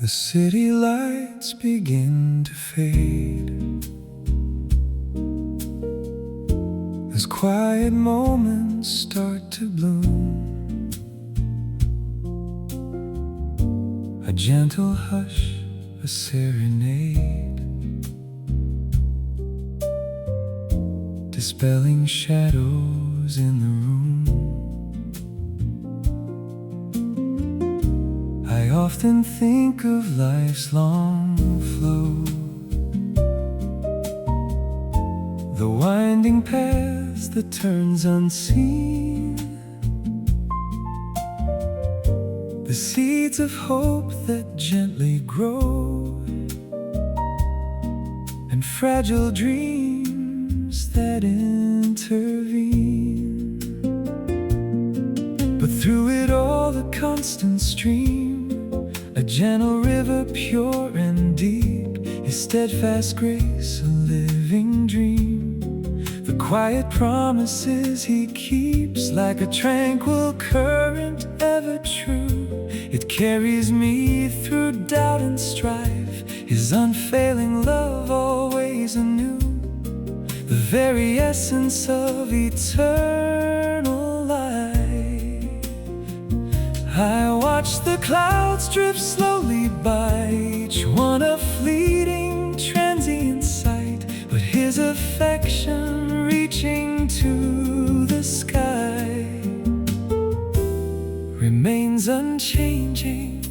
The city lights begin to fade as quiet moments start to bloom. A gentle hush, a serenade, dispelling shadows in the room. I often think of life's long flow, the winding path that turns unseen, the seeds of hope that gently grow, and fragile dreams that intervene. But through it all, the constant stream, a gentle river, pure and deep, His steadfast grace, a living dream. The quiet promises He keeps, like a tranquil current, ever true. It carries me through doubt and strife, His unfailing love always anew, the very essence of eternal life. I watch the clouds drift slowly by, each one a fleeting, transient sight, but His affection reaching to the sky remains unchanging,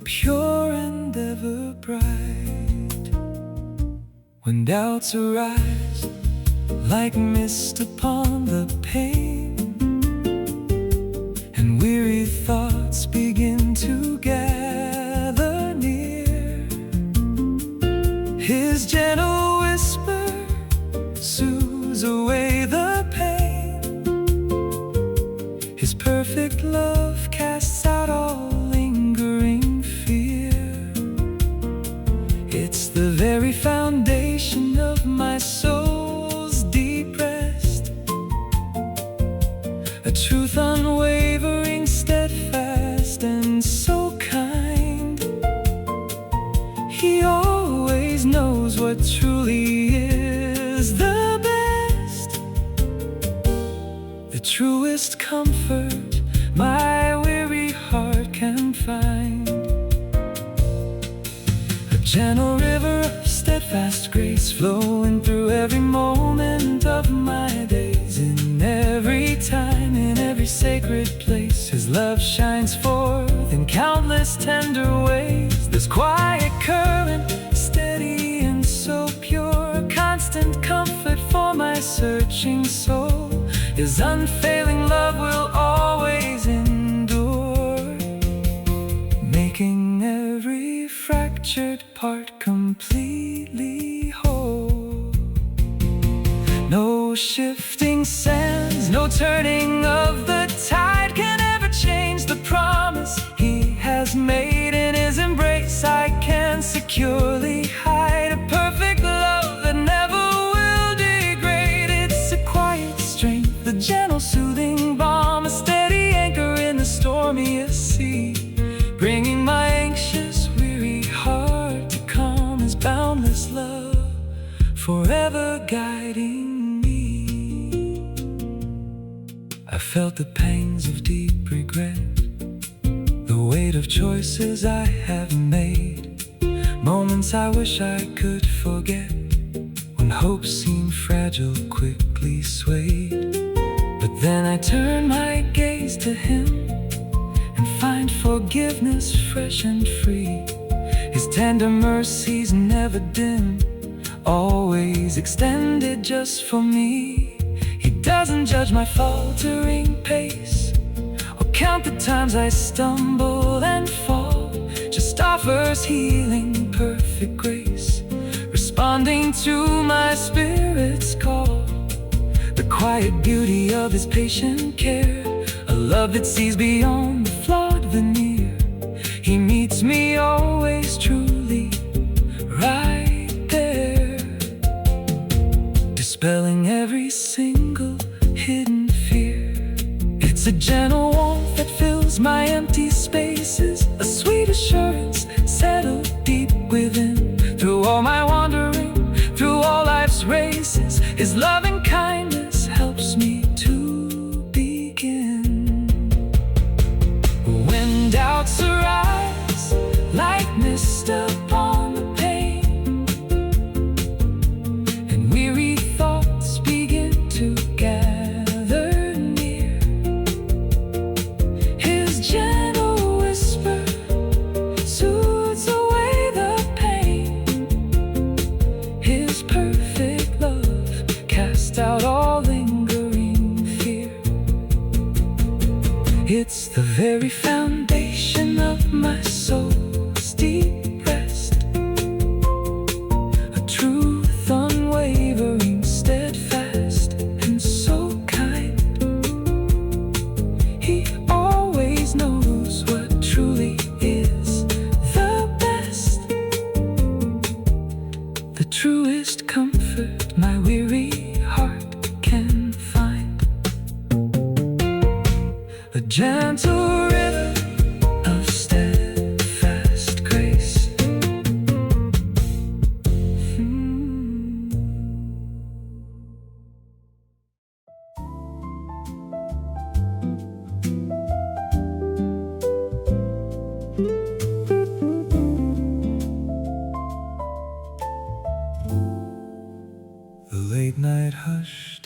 pure and ever bright. When doubts arise like mist upon the pane, and weary thoughts begin to gather near, His gentle whisper soothes away the pain. His perfect love casts out all lingering fear. It's the very foundation of my soul's deep rest, a truth unwavering, steadfast, and so kind. He always knows what truly is the best, the truest comfort my weary heart can find. A gentle river of steadfast grace, flowing through every moment of my days. In every time, in every sacred place, His love shines forth in countless tender ways. This quiet current, steady and so pure, constant comfort for my searching soul. His unfailing love will always endure, making every fractured part completely whole. No shifting sands, no turning of the tide can ever change the promise He has made. In His embrace I can securely hide, a perfect love that never will degrade. It's a quiet strength, the gentle soothing balm, a steady anchor in the stormiest sea, bringing my anxious, weary heart to calm. His boundless love forever guiding me. I felt the pangs of deep regret, the weight of choices I have made, moments I wish I could forget, when hope seemed fragile, quickly swayed. But then I turn my gaze to Him and find forgiveness fresh and free. His tender mercies never dim, always extended just for me. He doesn't judge my faltering pace, or count the times I stumble and fall, just offers healing, perfect grace, responding to my spirit's call. The quiet beauty of His patient care, a love that sees beyond the flawed veneer. He meets me always truly right there, dispelling every single hidden fear. It's a gentle warmth that fills my empty spaces, a sweet assurance settled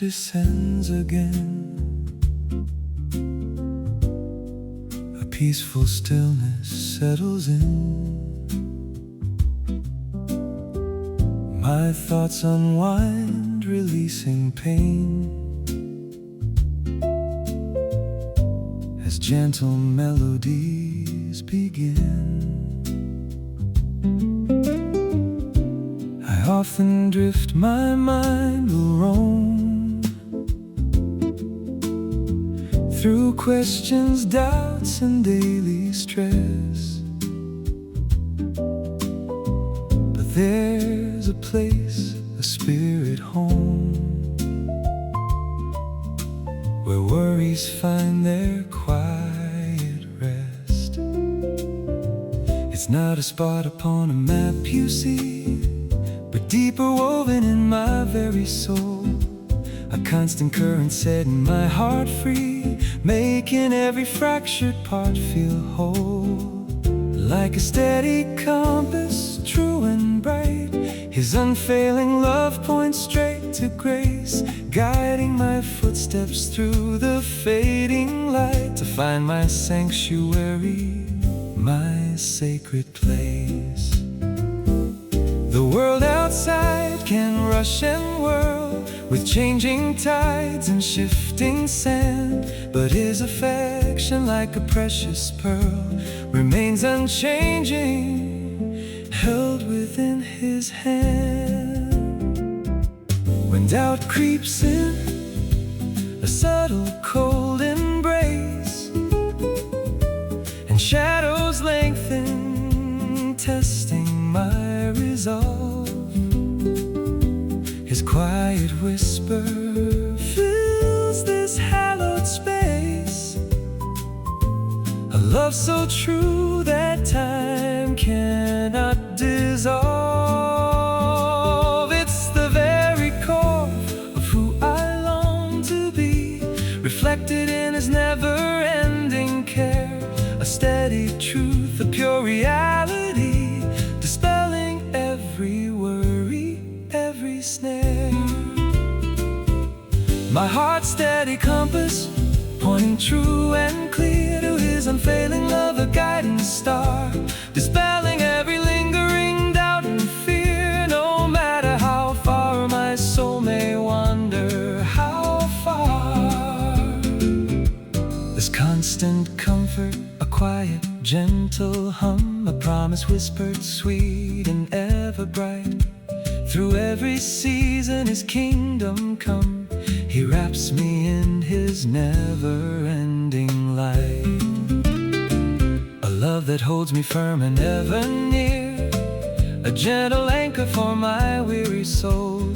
descends again. A peaceful stillness settles in. My thoughts unwind, releasing pain, as gentle melodies begin. I often drift, my mind will roam through questions, doubts, and daily stress. But there's a place, a spirit home, where worries find their quiet rest. It's not a spot upon a map you see, but deeper woven in my very soul. A constant current setting my heart free, making every fractured part feel whole. Like a steady compass, true and bright, His unfailing love points straight to grace, guiding my footsteps through the fading light to find my sanctuary, my sacred place. The world outside can rush and whirl with changing tides and shifting sand, but His affection, like a precious pearl, remains unchanging, held within His hand. When doubt creeps in, a subtle cold embrace, and shadows lengthen, testing my resolve, His quiet whisper fills this hallowed space. A love so true that time cannot dissolve. It's the very core of who I long to be, reflected in His never-ending care. A steady truth, a pure reality, dispelling every worry, every snare. My heart's steady compass, pointing true and clear to His unfailing love, a guiding star, dispelling every lingering doubt and fear. No matter how far my soul may wander, how far, this constant comfort, a quiet, gentle hum, a promise whispered sweet and ever bright. Through every season His kingdom come, He wraps me in His never-ending light. A love that holds me firm and ever near, a gentle anchor for my weary soul,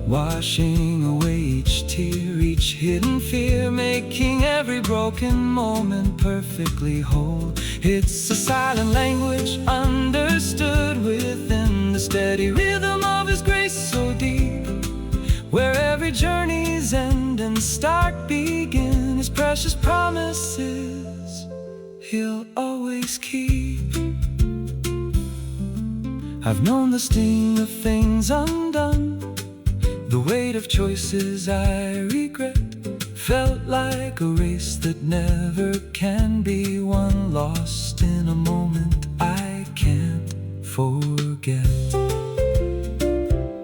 washing away each tear, each hidden fear, making every broken moment perfectly whole. It's a silent language understood within the steady rhythm of His grace so deep, where every journey's end and start begin. His precious promises He'll always keep. I've known the sting of things undone, the weight of choices I regret, felt like a race that never can be won, lost in a moment I can't forget.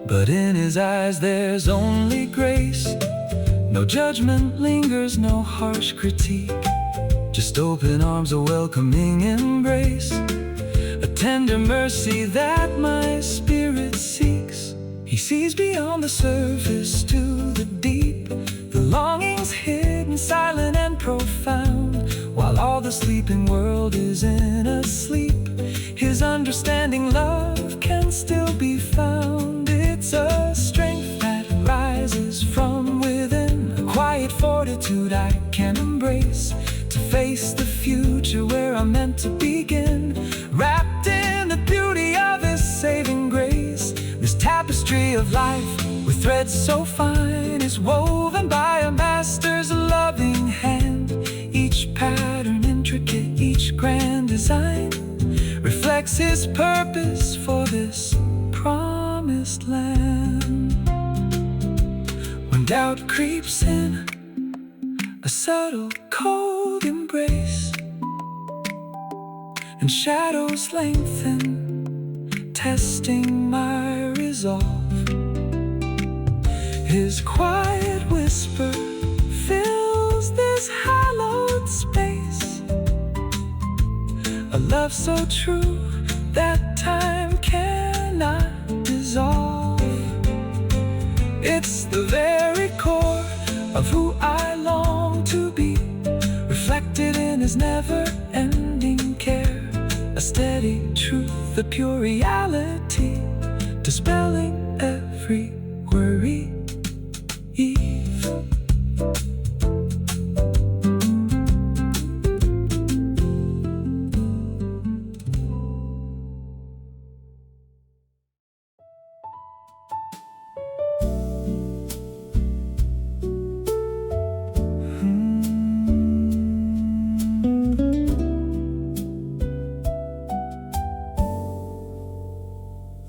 But in His eyes there's only grace, no judgment lingers, no harsh critique, just open arms, a welcoming embrace, a tender mercy that my spirit seeks. He sees beyond the surface to the deep, the longings hidden, silent and profound. While all the sleeping world is in a sleep, His understanding love can still be found. It's a strength that rises from within, a quiet fortitude I can embrace, to face the future where I'm meant to begin, wrapped in the beauty of His saving grace. This tapestry of life, with threads so fine, is woven by a master's loving hand. Each pattern intricate, each grand design, reflects His purpose for this promised land. When doubt creeps in, a subtle cold embrace, and shadows lengthen, testing my resolve. His quiet whisper fills this hallowed space, a love so true that time cannot dissolve. It's the very core of who I long to be, reflected in his never-ending care, a steady truth, a pure reality, dispelling every worry.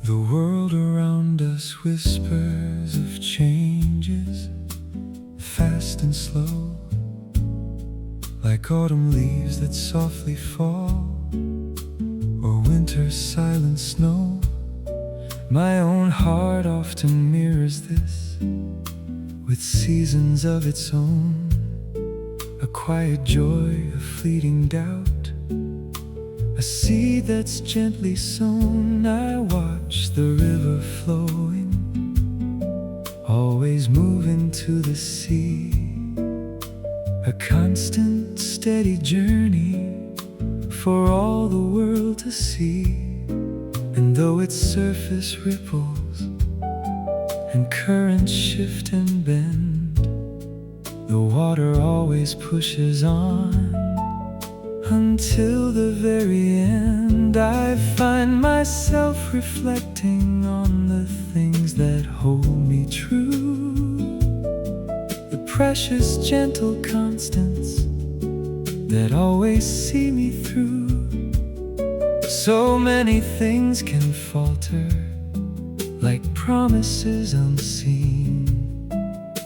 The world around us whispers of changes, fast and slow, like autumn leaves that softly fall, or winter's silent snow. My own heart often mirrors this, with seasons of its own, a quiet joy, a fleeting doubt, a seed that's gently sown. I watch the river flowing, always moving to the sea, a constant, steady journey for all the world to see. And though its surface ripples and currents shift and bend, the water always pushes on until the very end. I find myself reflecting on the things that hold me true, the precious, gentle constants that always see me through. So many things can falter, like promises unseen,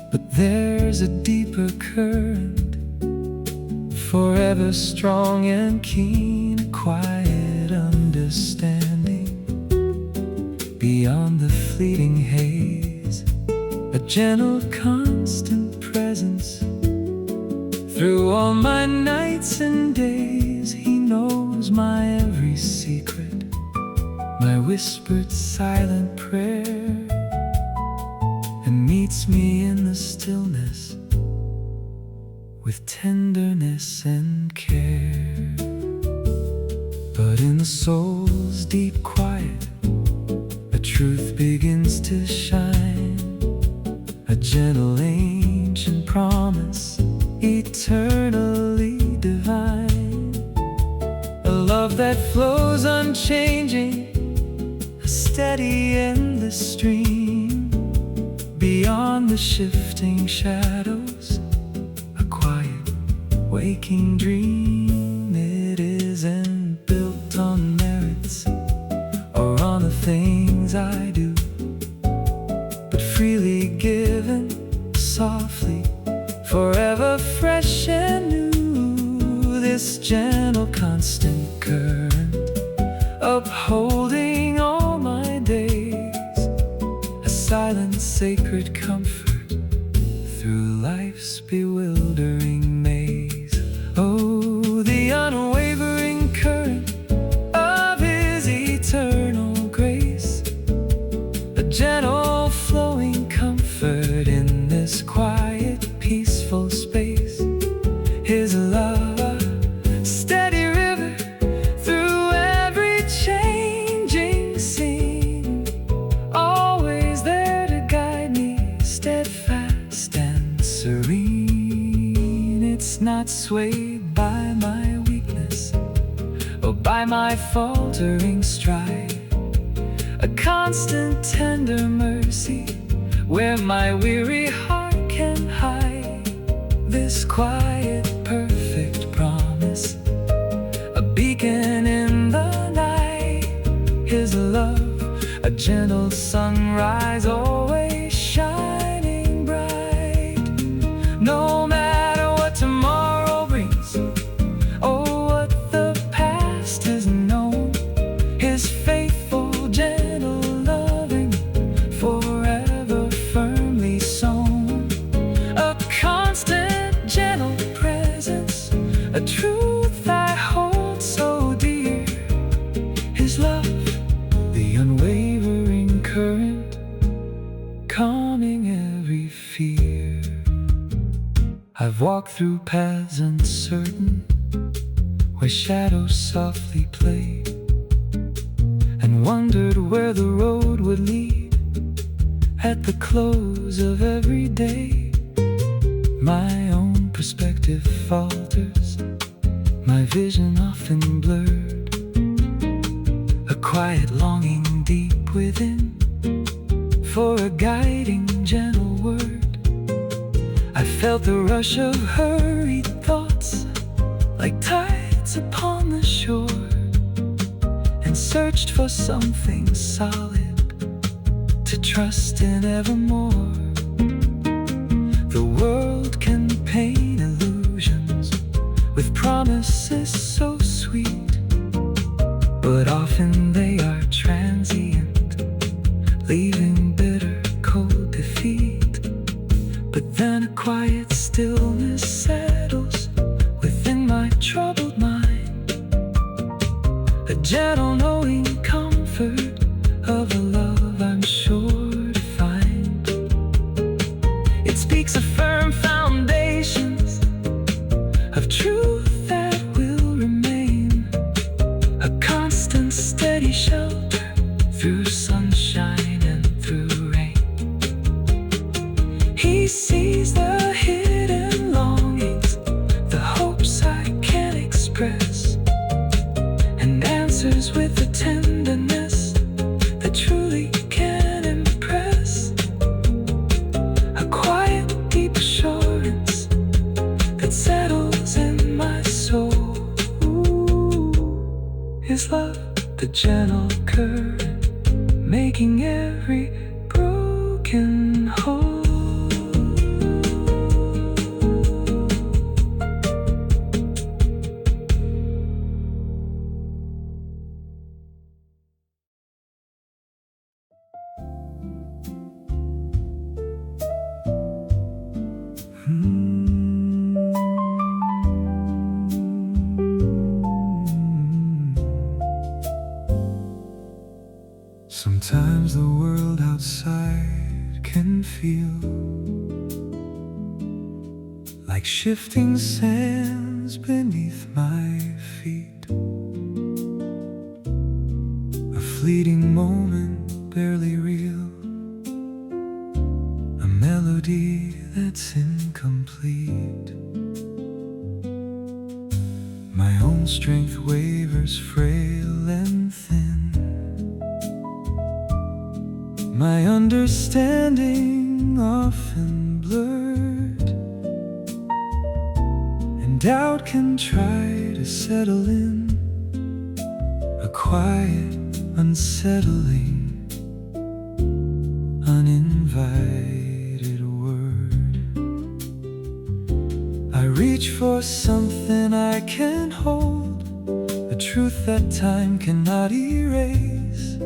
but there's a deeper current, forever strong and keen, a quiet understanding beyond the fleeting haze, a gentle, constant presence through all my nights and days. He knows my every secret, my whispered silent prayer, and meets me in the stillness with tenderness and care. But in the soul's deep quiet, a truth begins to shine, a gentle ancient promise, eternally divine, a love that flows unchanging, a steady endless stream, beyond the shifting shadows, waking dream. It isn't built on merits or on the things I do, but freely given, softly, forever fresh and new. This gentle, constant current, upholding all my days, a silent, sacred comfort through life's bewildering maze. Oh, the unwavering current of his eternal grace, a gentle flowing comfort in this quiet, peaceful space. His love, a steady river through every changing scene, always there to guide me, steadfast and serene. It's not swayed by my weakness or by my faltering stride, a constant tender mercy where my weary heart can hide. This quiet, perfect promise, a beacon in the night. His love, a gentle sunrise, always shining bright. walked through paths uncertain, where shadows softly played, and wondered where the road would lead at the close of every day. My own perspective falters, my vision often blurred, a quiet longing deep within for a guiding gentle word. I felt the rush of hurried thoughts like tides upon the shore, and searched for something solid to trust in evermore. The world can paint illusions with promises so sweet, but often they are transient, leaving bitter, cold defeat. But then a quiet stillness settles within my troubled mind, a gentle knowing comfort of a love I'm sure to find. It speaks of firm foundations, of truth that will remain, a constant steady shelter through sunshine and through rain. He sees the hidden longings, the hopes I can't express, and answers with a tenderness that truly can impress. A quiet, deep assurance that settles in my soul. His love, the gentle current, making every broken whole. Sometimes the world outside can feel like shifting sands beneath my feet, a fleeting moment barely real, a melody that's incomplete. My own strength wavers frail and thin, my understanding often blurred, and doubt can try to settle in, a quiet, unsettling, uninvited word. I reach for something I can hold, a truth that time cannot erase,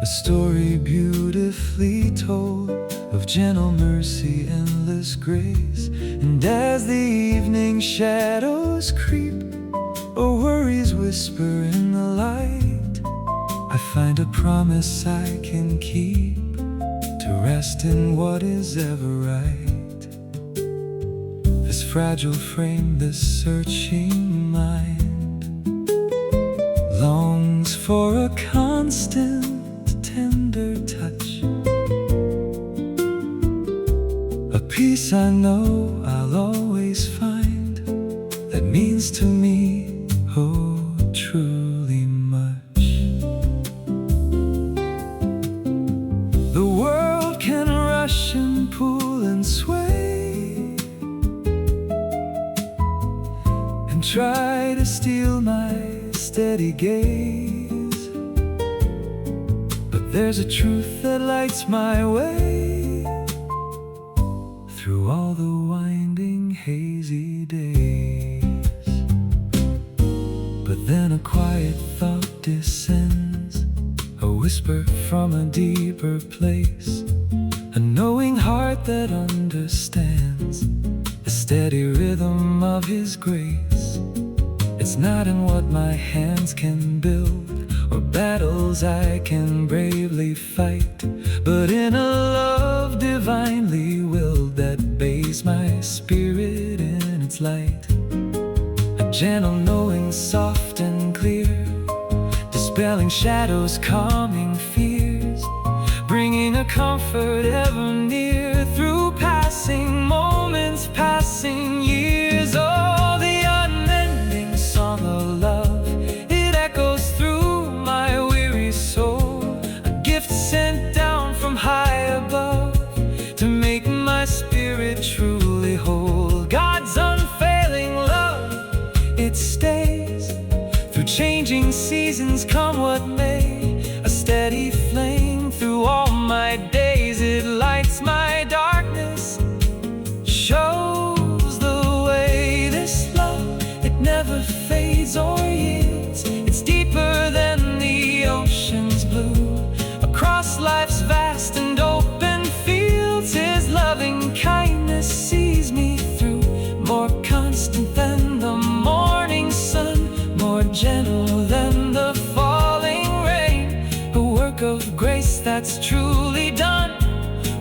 a story beautifully told of gentle mercy, endless grace. And as the evening shadows creep, or worries whisper in the light, I find a promise I can keep, to rest in what is ever right. This fragile frame, this searching mind, longs for a constant, tender touch, a peace I know I'll always find, that means to me, oh, truly much. The world can rush and pull and sway, and try to steal my steady gaze, but there's a truth that lights my way through all the winding, hazy days. But then a quiet thought descends, a whisper from a deeper place, a knowing heart that understands the steady rhythm of His grace. It's not in what my hands can build, or battles I can bravely fight, but in a love divinely willed that bathes my spirit in gentle knowing, soft and clear, dispelling shadows, calming fears, bringing a comfort ever near through passing moments, passing years. Oh, the unending song of love, it echoes through my weary soul, a gift sent down from high above to make my spirit truly whole. God's unfailing love, it stays through changing seasons, come what may, a steady flame through all my days. It lights my darkness, shows the way. This love, it never fades or yields. It's deeper than the ocean's blue, across life's vast and open fields. His loving kindness sees me through, more constant than the morning sun, more gentle than the falling rain, a work of grace that's truly done,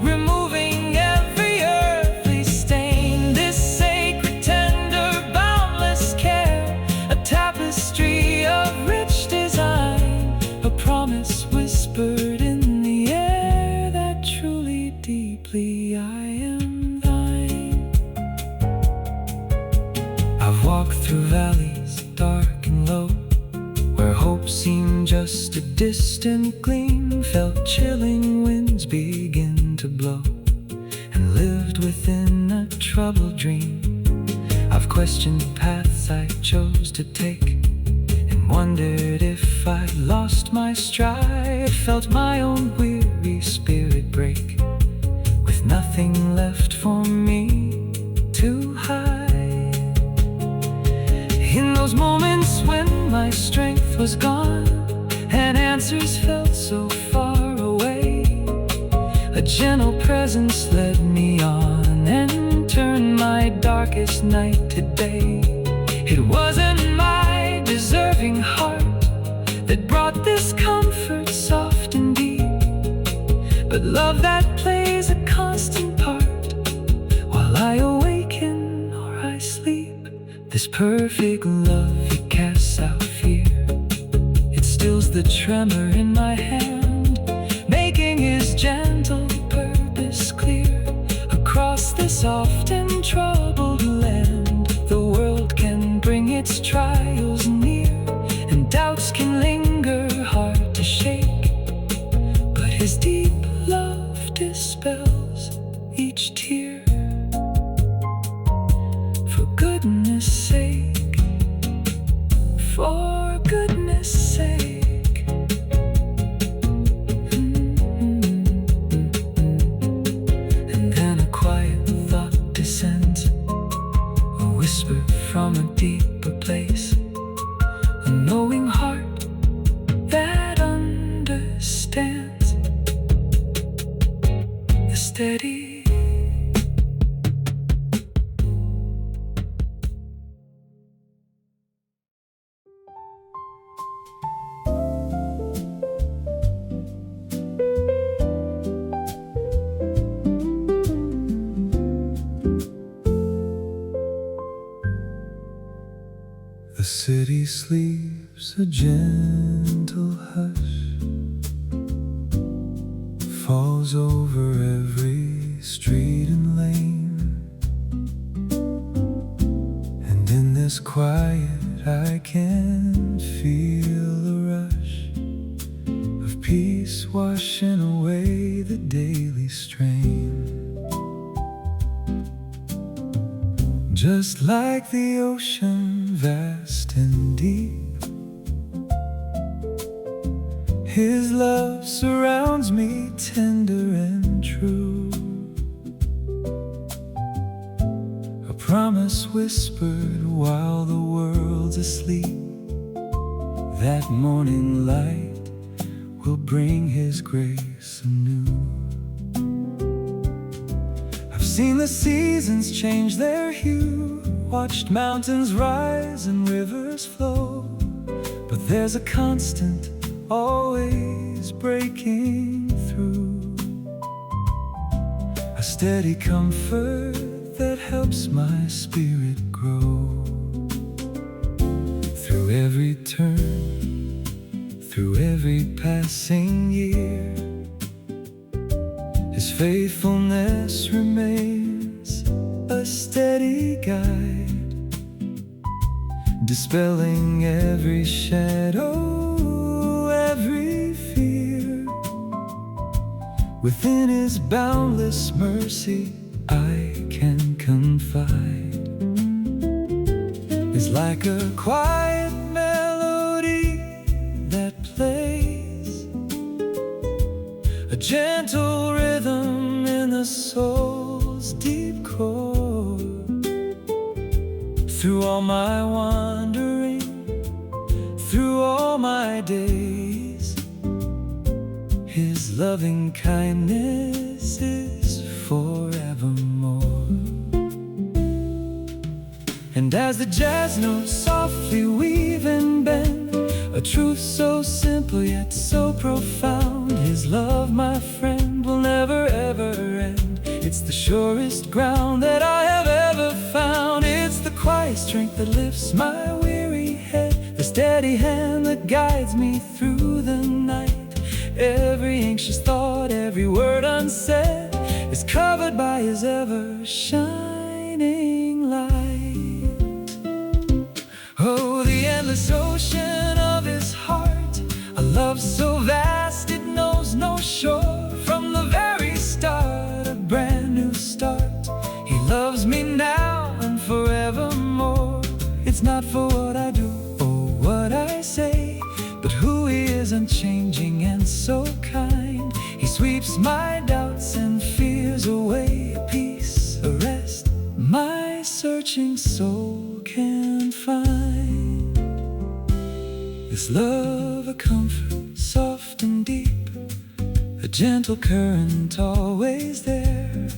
removing every earthly stain. This sacred, tender, boundless care, a tapestry of rich design, a promise whispered in the air that truly, deeply I am thine. I've walked through valleys dark and low, where hope seemed just a distant gleam, felt chilling winds begin to blow, and lived within a troubled dream. I've questioned the paths I chose to take, and wondered if I'd lost my stride. Felt my own weary spirit break, with nothing left for me to hide. In those moments when my strength was gone and answers felt so far away, a gentle presence led me on and turned my darkest night to day. It wasn't my deserving heart that brought this comfort soft and deep, but love that plays a constant part while I awaken or I sleep. This perfect love, it casts out fear, it stills the tremor in my hand, making his gentle purpose clear across this often troubled land. The world can bring its trials near, and doubts can linger hard to shake, but his deep love dispels each tear. For goodness sake, for goodness sake. And then a quiet thought descends, a whisper from a deeper place, a knowing heart that understands. The steady The city sleeps a gentle hush, falls over every street and lane, and in this quiet I can feel a rush of peace washing away the daily strain. Just like the ocean, vast and deep, his love surrounds me, tender and true, a promise whispered while the world's asleep. That morning light will bring his grace anew. I've seen the seasons change their hue, watched mountains rise and rivers flow, but there's a constant always breaking through, a steady comfort that helps my spirit grow. through every turn, through every passing year. His faithfulness remains a steady guide, dispelling every shadow, every fear. Within His boundless mercy I can confide. It's like a quiet melody that plays, a gentle rhythm in the soul's deep core. Through all my wandering, through all my days, His loving kindness is forevermore. And as the jazz notes softly weave and bend, a truth so simple yet so profound, His love, my friend, will never ever end. It's the surest ground that I have ever found. It's the quiet strength that lifts my weary head, the steady hand that guides me through the night. Every anxious thought, every word unsaid is covered by His ever shining light. Oh, the endless ocean of His heart, a love so vast it knows no shore. From the very start, a brand new start. He loves me now and forevermore. It's not for what I do or what I say, but who He is, unchanging and so kind. He sweeps my doubts and fears away, a peace, a rest my searching soul can find. This love, a comfort, soft and deep, a gentle current always there.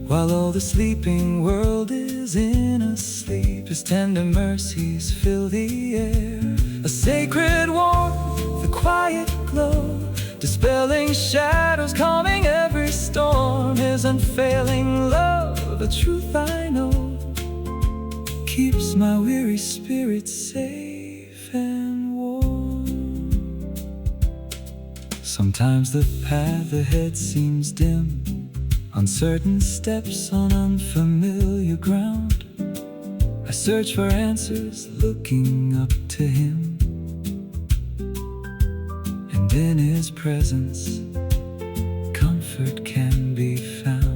While all the sleeping world is in a sleep, His tender mercies fill the air. A sacred warmth, a quiet glow, dispelling shadows, calming every storm. His unfailing love, a truth I know, keeps my weary spirit safe and warm. Sometimes the path ahead seems dim, uncertain steps on unfamiliar ground. I search for answers, looking up to Him, and in His presence comfort can be found.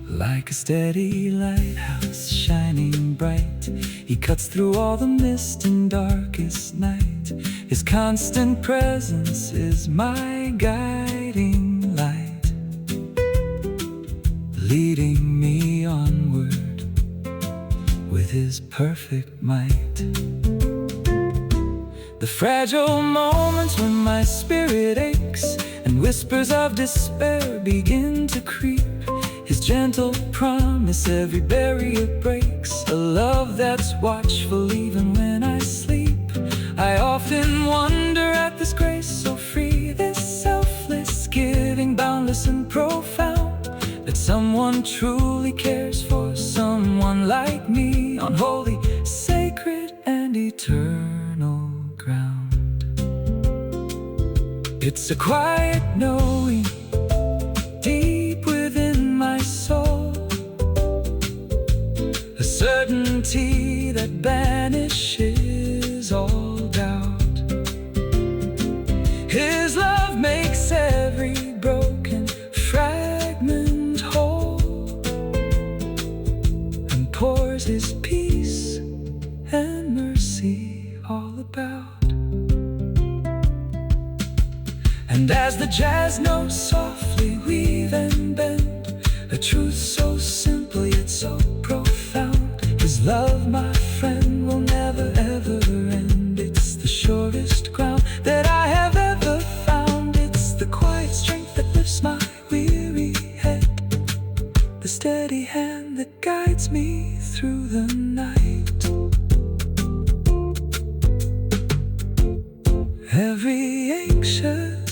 Like a steady lighthouse shining bright, He cuts through all the mist and darkest night. His constant presence is my guiding light, leading me onward with His perfect might. The fragile moments when my spirit aches and whispers of despair begin to creep, His gentle promise every barrier breaks, a love that's watchful even when I sleep. I often wonder at this grace so free, this selfless giving, boundless and profound, that someone truly cares for someone like me on holy, sacred and eternal ground. It's a quiet knowing deep within my soul, a certainty that banishes all doubt. His love makes every broken fragment whole, and pours His peace and mercy all about. And as the jazz notes softly weave and bend, a truth so simple yet so profound, His love, my friend, will never ever end. It's the surest ground that I have ever found. It's the quiet strength that lifts my weary head, the steady hand that guides me through the night. Every anxious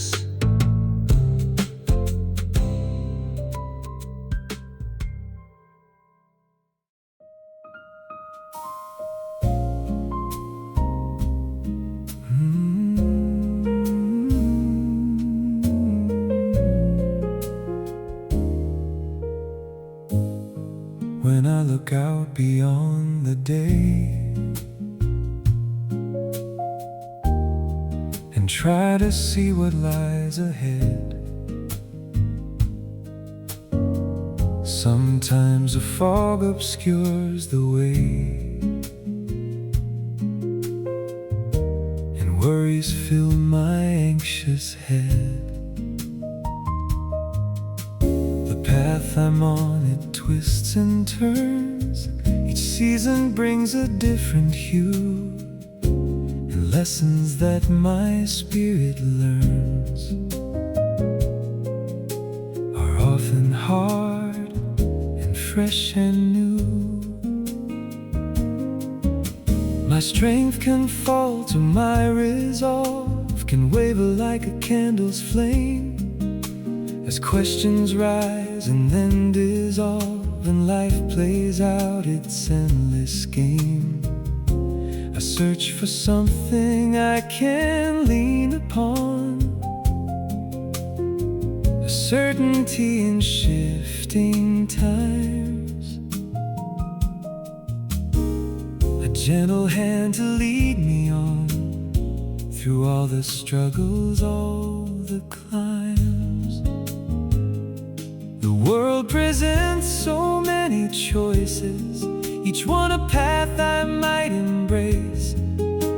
day and try to see what lies ahead. Sometimes a fog obscures the way, and worries fill my anxious head. The path I'm on, it twists and turns. Each season brings a different hue, and lessons that my spirit learns are often hard and fresh and new. My strength can falter, my resolve can waver like a candle's flame, as questions rise and then dissolve, and life plays out its endless game. I search for something I can lean upon, a certainty in shifting times, a gentle hand to lead me on through all the struggles, all the climbs. The world presents so many choices, each one a path I might embrace.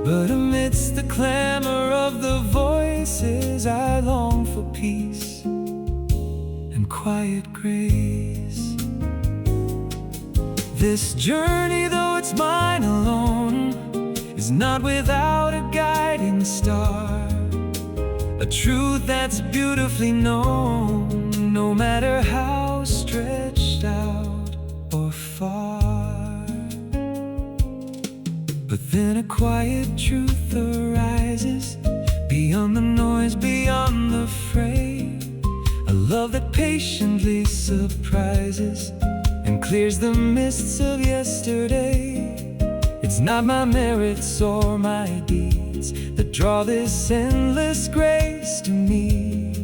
But amidst the clamor of the voices, I long for peace and quiet grace. This journey, though it's mine alone, is not without a guiding star, a truth that's beautifully known, no matter how stretched out or far. But then a quiet truth arises, beyond the noise, beyond the fray, a love that patiently surprises and clears the mists of yesterday. It's not my merits or my deeds that draw this endless grace to me,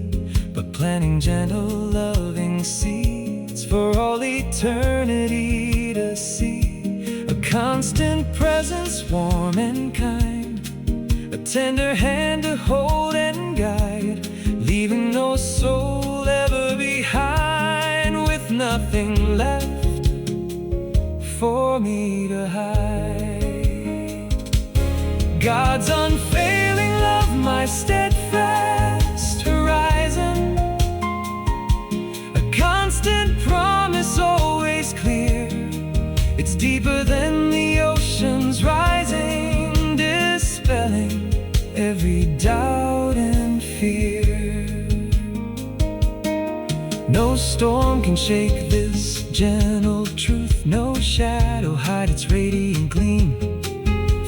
but planting gentle, loving seeds for all eternity to see. A constant presence, warm and kind, a tender hand to hold and guide, leaving no soul ever behind, with nothing left for me to hide. God's unfailing love, my steadfast horizon, a constant promise always clear. It's deeper than the oceans rising, dispelling every doubt and fear. No storm can shake this gentle truth, no shadow hide its radiant gleam.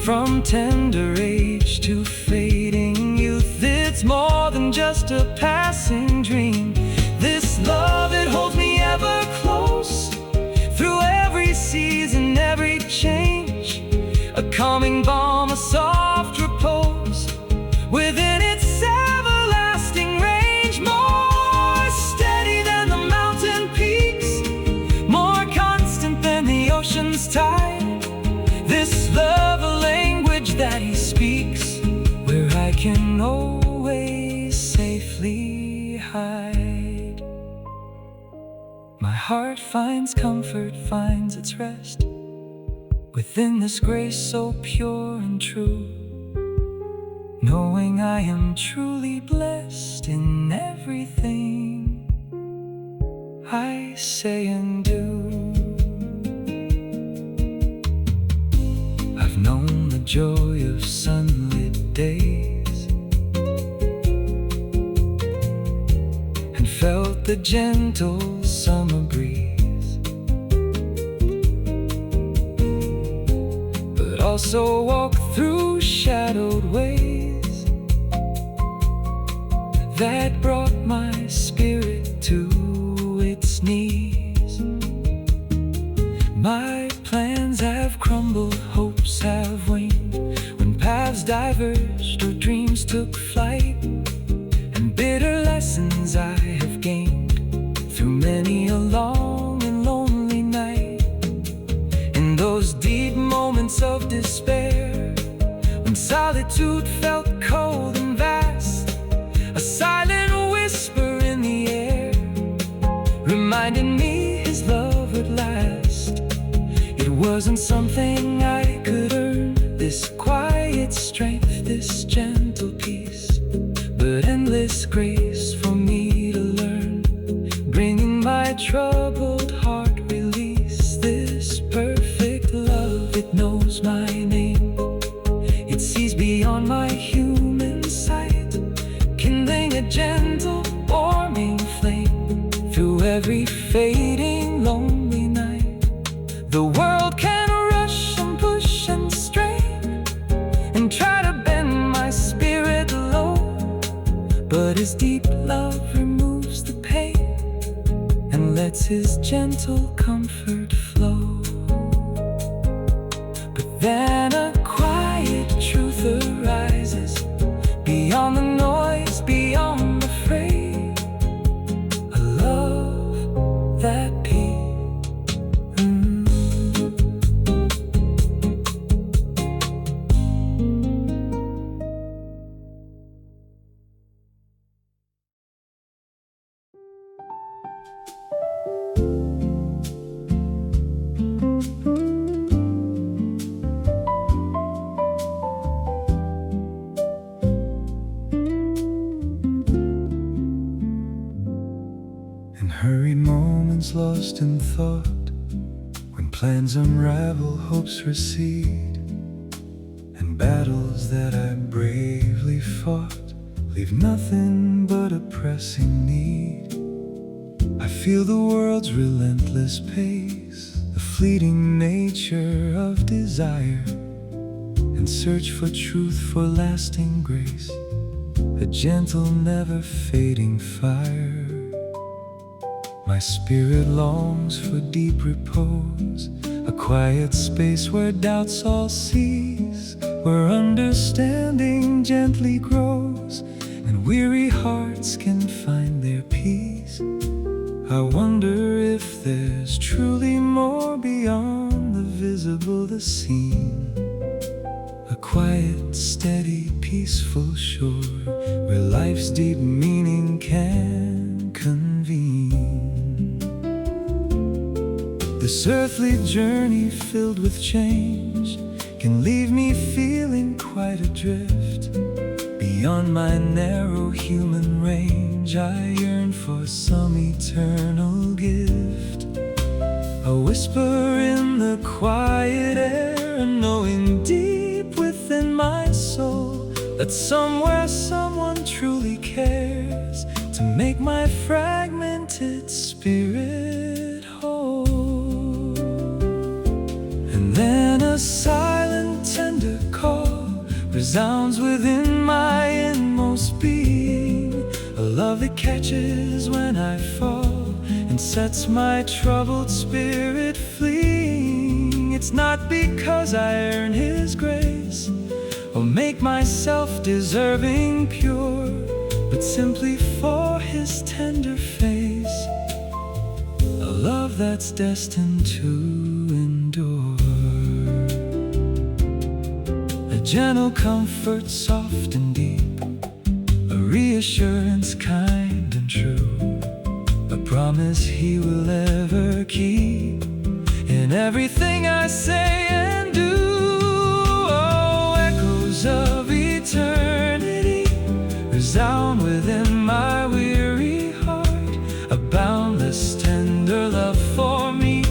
From tender age to fading youth, it's more than just a passing dream. This love, it holds me ever close, through every season, every change, a calming balm, a soft repose within its everlasting range. More steady than the mountain peaks, more constant than the ocean's tide. This love, a language that he speaks, where I can always safely hide. My heart finds comfort, finds its rest within this grace so pure and true, knowing I am truly blessed in everything I say and do. I've known the joy of sunlit days and felt the gentle summer breeze, but also walked through shadowed ways that brought my spirit to its knees. My plans have crumbled, hopes have waned, when paths diverged or dreams took flight, and bitter lessons I have gained through many a long and lonely night. In those deep moments felt cold and vast, a silent whisper in the air, reminding me his love would last. It wasn't something I could earn, this quiet strength, this gentle peace, but endless grace for me to learn, bringing my troubled heart release. This perfect love, it knows my name, it sees beyond my human sight, kindling a gentle, warming flame through every fading, lonely night. The world can rush and push and strain and try to bend my spirit low, but his deep love removes the pain and lets his gentle comfort flow. But then a quiet truth arises, beyond the noise, beyond the fray, a love that peace. In hurried moments lost in thought, when plans unravel, hopes recede, and battles that I bravely fought leave nothing but a pressing need. I feel the world's relentless pace, the fleeting nature of desire, and search for truth, for lasting grace, a gentle, never fading fire. My spirit longs for deep repose, a quiet space where doubts all cease, where understanding gently grows, and weary hearts can find their peace. I wonder if there's truly more beyond the visible, the seen, a quiet, steady, peaceful shore where life's deep meaning can convene. This earthly journey filled with change can leave me feeling quite adrift. Beyond my narrow human range, I yearn for some eternal gift. A whisper in the quiet air, a knowing deep within my soul that somewhere someone truly cares to make my fragmented spirit whole. And then a silent, tender call resounds within my inmost being, a love that catches when I fall and sets my troubled spirit fleeing. It's not because I earn his grace or make myself deserving pure, but simply for his tender face, a love that's destined to endure. A gentle comfort, soft and deep, a reassurance kind and true, a promise he will ever keep in everything I say and do. Oh, echoes of eternity resound within my weary heart, a boundless, tender love for me,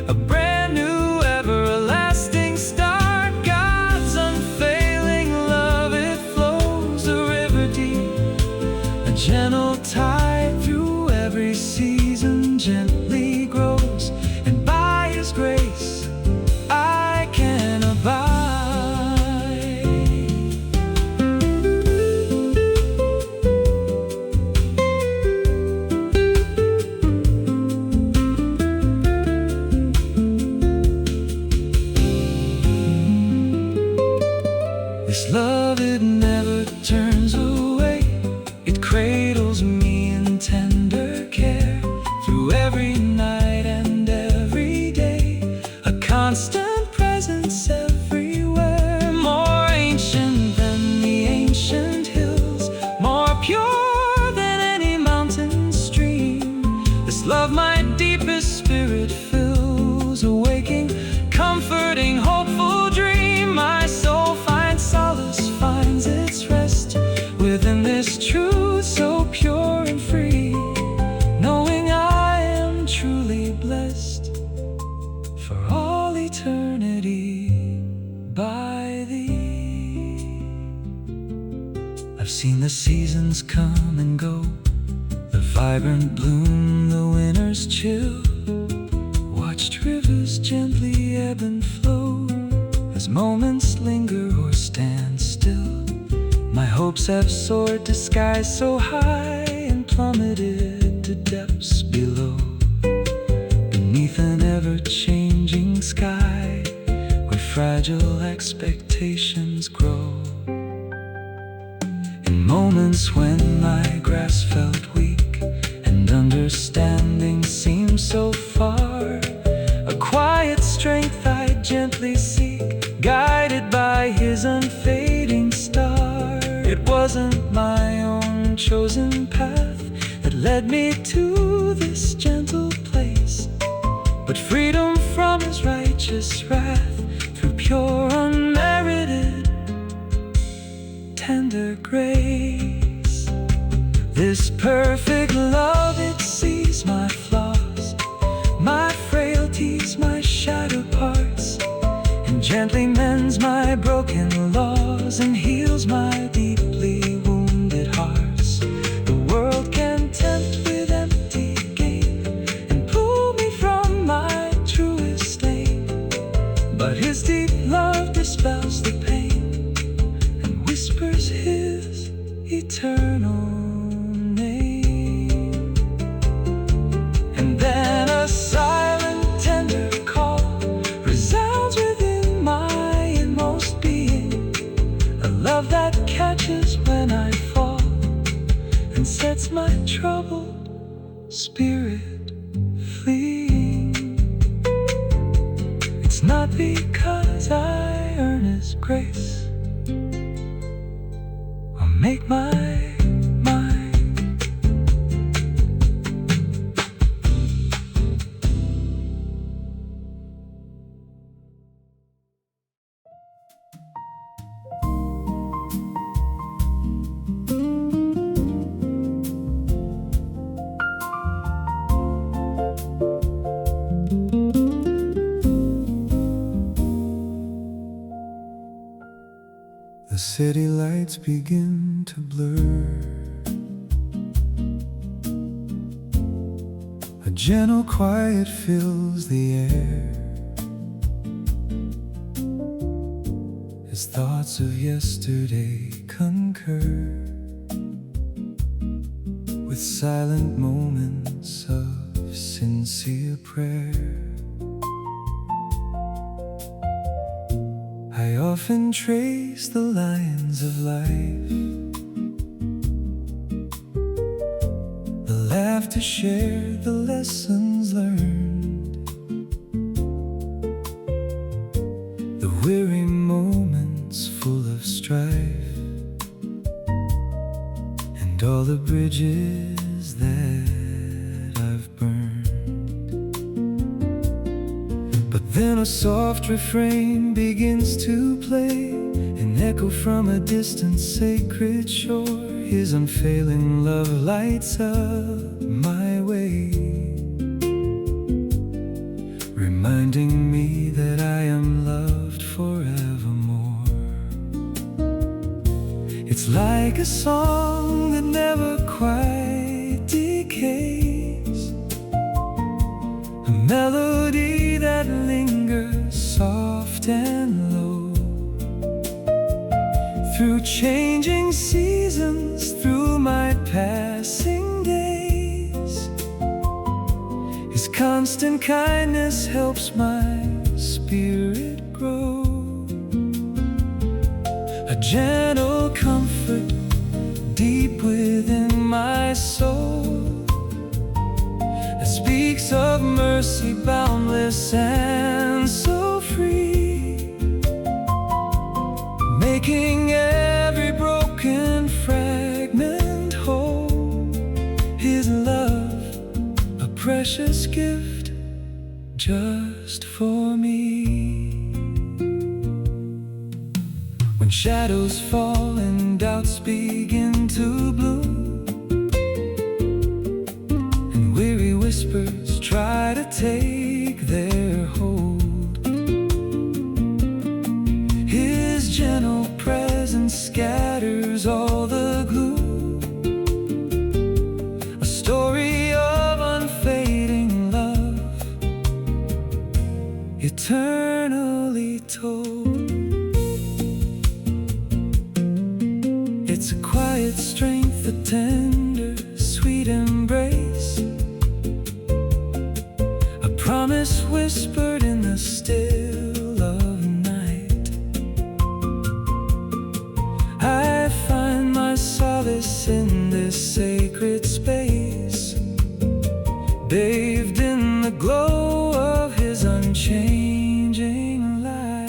a brand new, everlasting start. God's unfailing love, it flows a river deep, a gentle tide through every season, gently grows, and by his grace I can abide. This love, it never turns away, it cradles I've seen the seasons come and go, the vibrant bloom, the winter's chill. Watched rivers gently ebb and flow as moments linger or stand still. My hopes have soared to skies so high and plummeted to depths below, beneath an ever-changing sky where fragile expectations grow. In moments when my grasp felt weak and understanding seemed so far, a quiet strength I gently seek, guided by His unfading star. It wasn't my own chosen path that led me to this gentle place, but freedom from His righteous wrath through pure unmerited tender grace. This perfect love, it sees my flaws, my frailties, my shattered parts, and gently mends my broken laws and heals my deeply wounded hearts. The world can tempt with empty gain and pull me from my truest stain, but His deep love dispels the pain and whispers His eternal name. And then a silent, tender call resounds within my inmost being, a love that catches when I fall and sets my troubled spirit fleeing. It's not because I earn His grace or make my mind. The city lights begin to blur. A gentle quiet fills the air as thoughts of yesterday concur with silent moments of sincere prayer. I often trace the lines of life, the laughter shared, the lessons learned, the weary moments full of strife, and all the bridges that I've burned. But then a soft refrain begins to play, an echo from a distant sacred shore. His unfailing love lights up my way, reminding me that I am loved forevermore. It's like a song that never quite decays, a melody that lingers soft and low through changing seasons, through my passing days. His constant kindness helps my spirit grow, a gentle comfort deep within my soul that speaks of mercy boundless and so free, making every broken fragment whole. His love, a precious gift just for me. When shadows fall and doubts begin to bloom, and weary whispers try to take their hold, His gentle presence scatters all the eternally told. It's a quiet strength, a tender, sweet embrace, a promise whispered in the still of night. I find my solace in this sacred space, bathed in the glow of His unchanging light.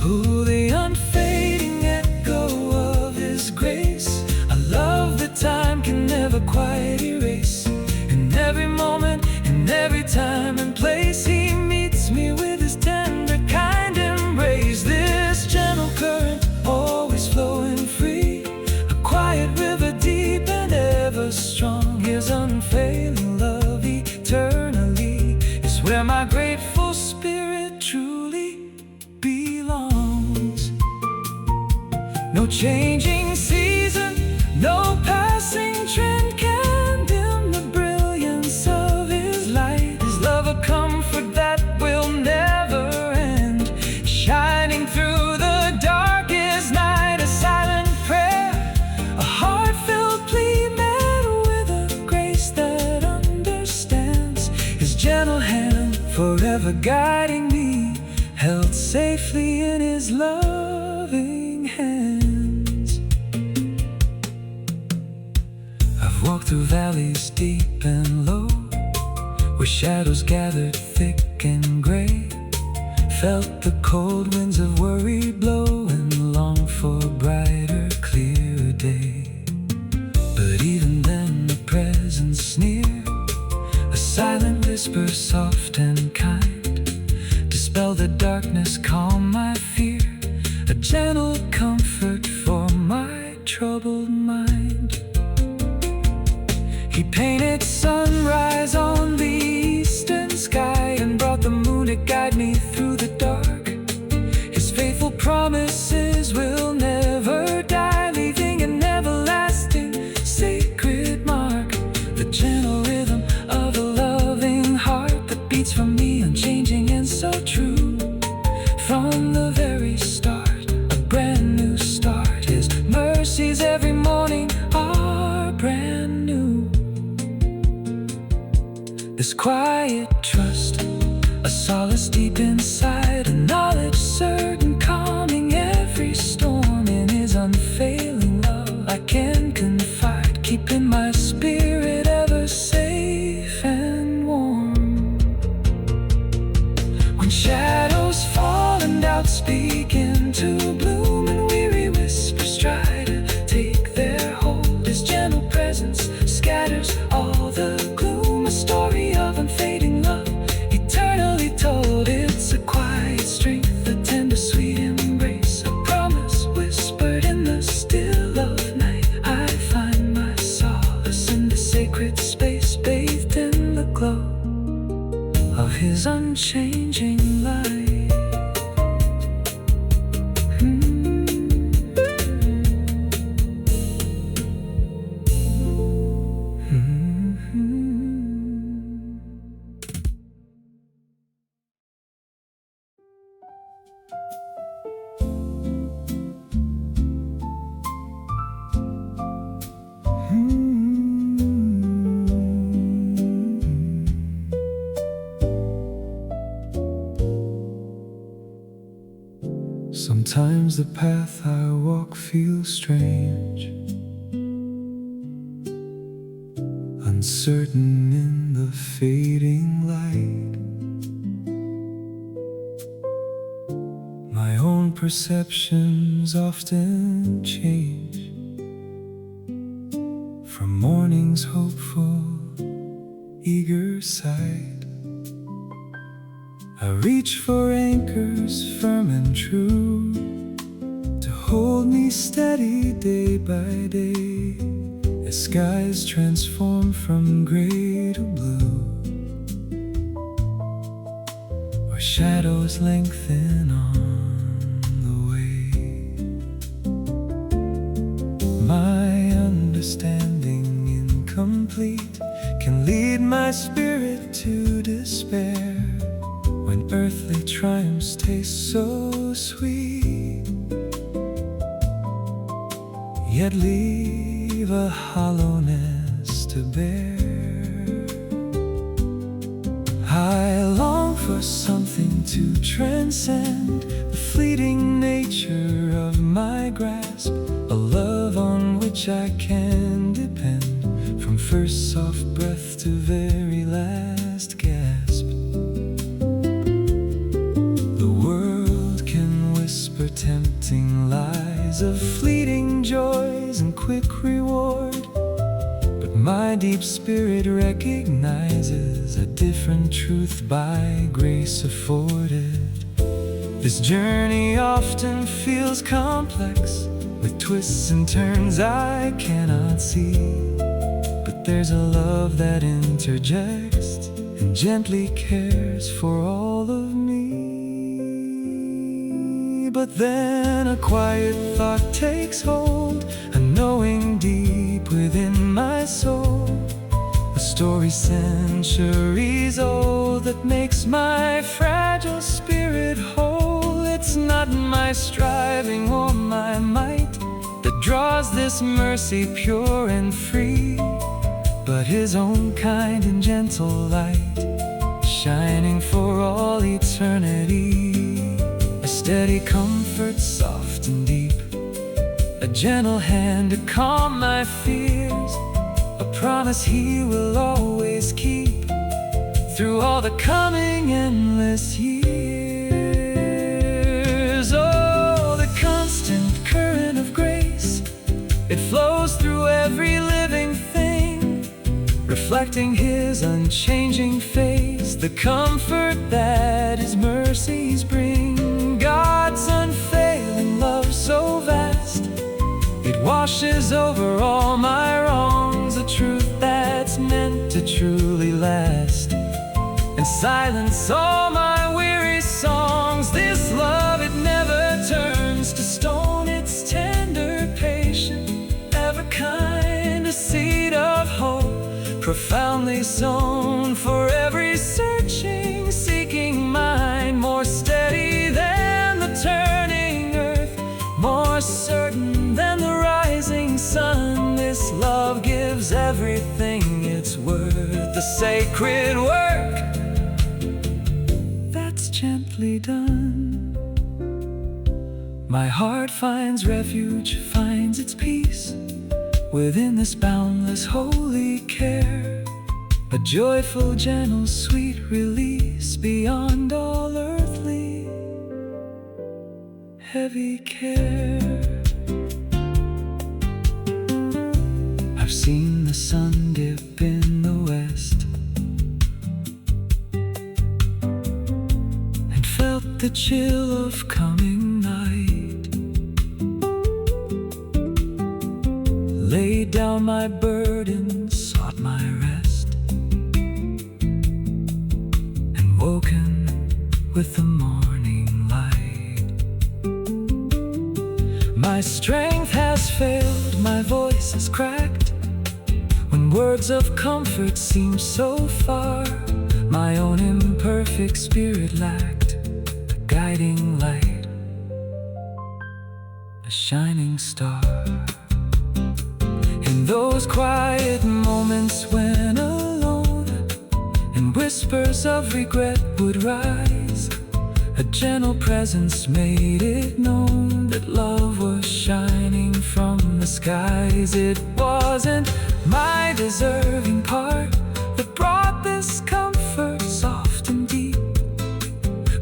Ooh, the unfading echo of His grace, a love that time can never quite erase. In every moment, in every time and place, He meets me with His tender, kind embrace. This gentle current, always flowing free, a quiet river deep and ever strong. His unfailing love eternally is where my grateful spirit truly belongs. No changing season, no passing trend can dim the brilliance of His light. His love a comfort that will never end, shining through the darkest night. A silent prayer, a heartfelt plea met with a grace that understands. His gentle hand forever guiding me, held safely in His loving hands. I've walked through valleys deep and low, where shadows gathered thick and gray, felt the cold winds of worry blow and longed for a brighter, clearer day. But even then the presence near, a silent whisper soft and kind, dispel the darkness, calm my fear, a gentle comfort for my troubled mind. He painted sunrise on the eastern sky and brought the moon to guide me through the dark. His faithful promises will never die, leaving an everlasting sacred mark. The gentle rhythm of a loving heart that beats for me, unchanging and so true. From the very start, a brand new start. His mercies every morning are brand new. This quiet trust, a solace deep inside, a knowledge certain, calming every storm. In His unfailing love I can confide, keeping my spirit ever safe and warm. When shadows fall and doubts begin to bloom, and weary whispers try to take their hold, His gentle presence scatters all the gloom. A story of unfading love, eternally told. It's a quiet strength, a tender, sweet embrace, a promise whispered in the still of night. I find my solace in the sacred space, bathed in the glow of His unchanging light. Sometimes the path I walk feels strange, uncertain in the fading light. My own perceptions often change, from morning's hopeful, eager sight. I reach for anchors firm and true, to hold me steady day by day, as skies transform from gray to blue, or shadows lengthen on the way. My understanding incomplete can lead my spirit to despair, earthly triumphs taste so sweet, yet leave a hollowness to bear. I long for something to transcend the fleeting nature of my grasp, a love on which I can depend, from first soft breath to very last gasp. The world can whisper tempting lies of fleeting joys and quick reward, but my deep spirit recognizes a different truth by grace afforded. This journey often feels complex, with twists and turns I cannot see, but there's a love that interjects and gently cares for all of me. But then a quiet thought takes hold, a knowing deep within my soul, a story centuries old that makes my fragile spirit whole. It's not my striving or my might that draws this mercy pure and free, but His own kind and gentle light, shining for all eternity. A steady comfort, soft and deep, a gentle hand to calm my fears, a promise He will always keep through all the coming endless years. Oh, the constant current of grace, it flows through every living thing, reflecting His unchanging face, the comfort that His mercies bring. God's unfailing love so vast, it washes over all my wrongs, a truth that's meant to truly last and silence all my weary songs. This love, it never turns to stone, it's tender, patient, ever kind, a seed of hope profoundly sown for every searching, seeking mind, more steady than the turning earth, more certain than the rising sun. This love gives everything it's worth, the sacred work that's gently done. My heart finds refuge, finds its peace within this boundless holy care, a joyful, gentle, sweet release beyond all earthly heavy care. I've seen the sun dip in the west and felt the chill of coming night, laid down my burdens, sought my rest, and woken with the morning light. My strength has failed, my voice is cracked, when words of comfort seem so far. My own imperfect spirit lacked a guiding light, a shining star. In those quiet moments when alone and whispers of regret would rise, a gentle presence made it known that love was shining from the skies. It wasn't my deserving part that brought this comfort soft and deep,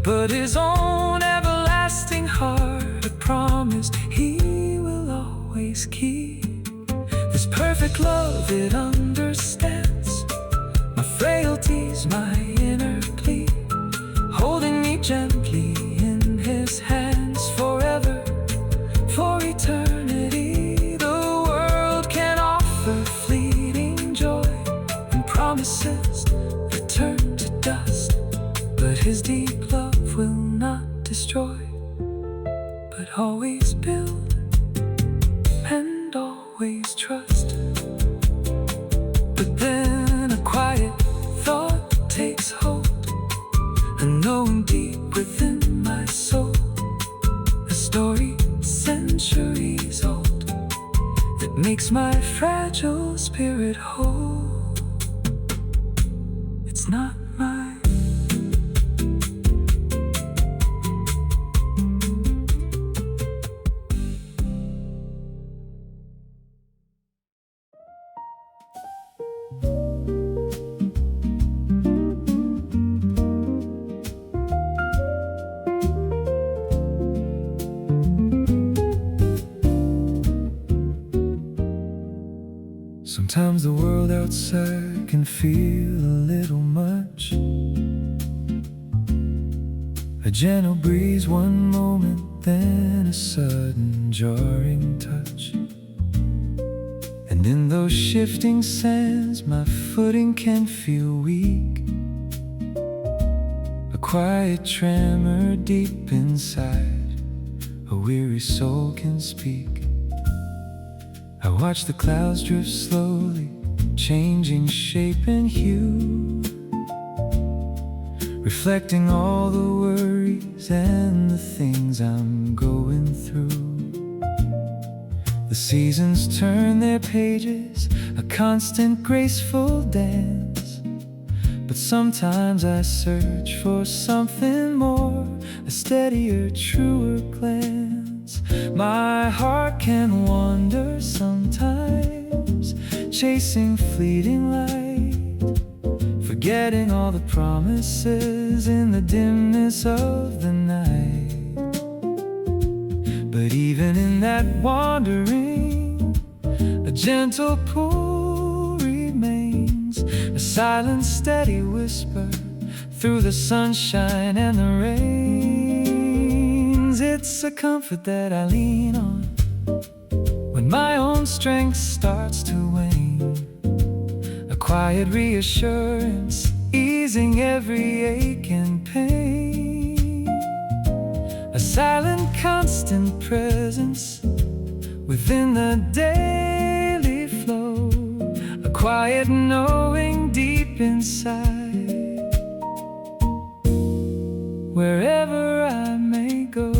but His own everlasting heart, a promise He will always keep. This perfect love, it understands my frailties, my inner plea, holding me gently in His hands forever, for eternity. The world can offer fleeting joy and promises that turn to dust, but His deep love will not destroy, but always build and always trust. But then a quiet thought takes hold, a knowing deep makes my fragile spirit whole. It's not mine. Sometimes the world outside can feel a little much. A gentle breeze one moment, then a sudden jarring touch. And in those shifting sands, my footing can feel weak. A quiet tremor deep inside, a weary soul can speak. I watch the clouds drift slowly, changing shape and hue, reflecting all the worries and the things I'm going through. The seasons turn their pages, a constant graceful dance. But sometimes I search for something more, a steadier, truer glance. My heart can wander sometimes, chasing fleeting light, forgetting all the promises in the dimness of the night. But even in that wandering, a gentle pull remains, a silent, steady whisper through the sunshine and the rains. It's a comfort that I lean on when my own strength starts to wane, a quiet reassurance easing every ache and pain, a silent, constant presence within the daily flow, a quiet knowing deep inside, wherever I may go.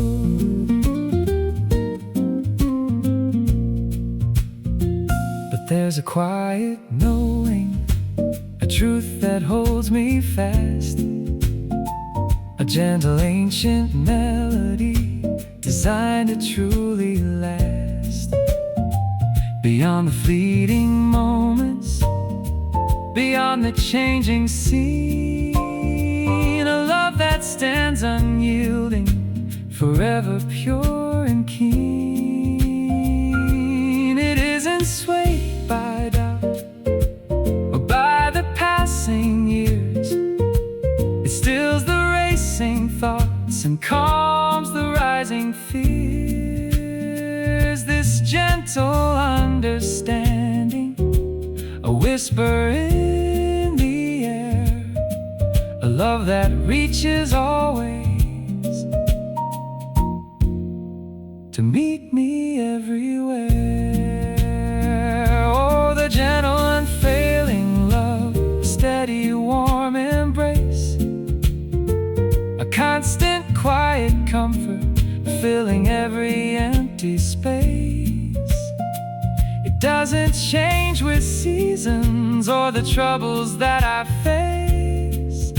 But there's a quiet knowing, a truth that holds me fast, a gentle ancient melody designed to truly last. Beyond the fleeting moments, beyond the changing scene, a love that stands unyielding, forever pure and keen. It isn't swayed by doubt or by the passing years. It stills the racing thoughts and calms the rising fears. This gentle understanding, a whisper in the air, a love that reaches always to meet me everywhere. Oh, the gentle, unfailing love, a steady, warm embrace, a constant, quiet comfort filling every empty space. It doesn't change with seasons or the troubles that I face.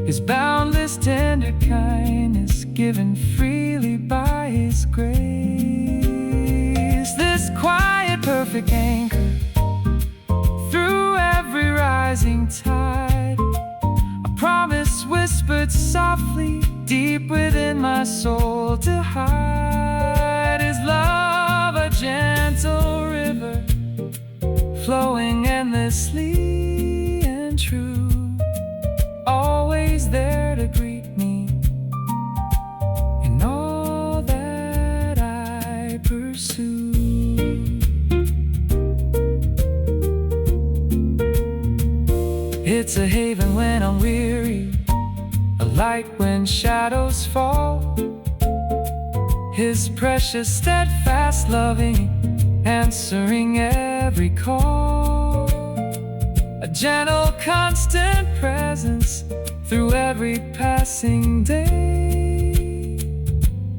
His boundless, tender kindness given freely by His grace. This quiet, perfect anchor through every rising tide, a promise whispered softly deep within my soul to hide. His love, a gentle river flowing endlessly and true, always there to greet me in all that I pursue. It's a haven when I'm weary, a light when shadows fall. His precious, steadfast, loving, answering every call. A gentle, constant presence through every passing day.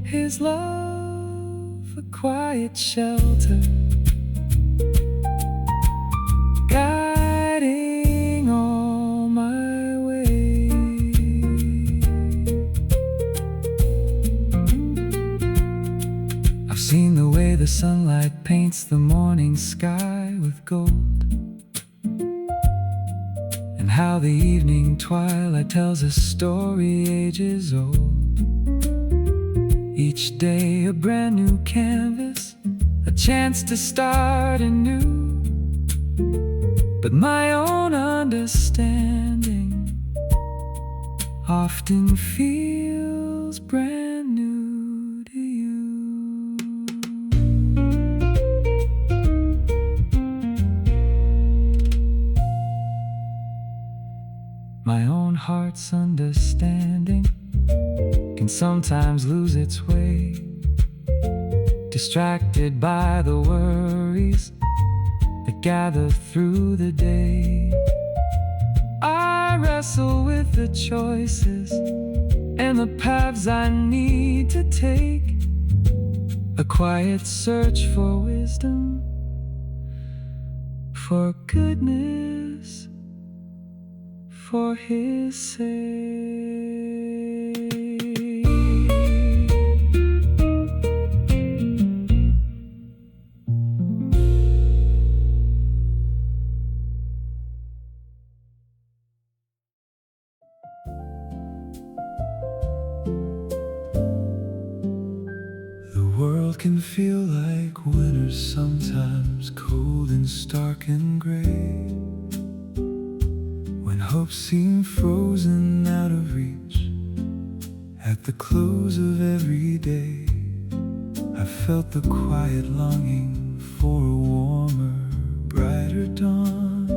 His love, a quiet shelter the sunlight paints the morning sky with gold, and how the evening twilight tells a story ages old. Each day a brand new canvas, a chance to start anew. But my own understanding often feels brand new to you. My own heart's understanding can sometimes lose its way, distracted by the worries that gather through the day. I wrestle with the choices and the paths I need to take, a quiet search for wisdom, for goodness, for His sake. The world can feel like winter sometimes, cold and stark and gray, when hopes seem frozen out of reach at the close of every day. I felt the quiet longing for a warmer, brighter dawn,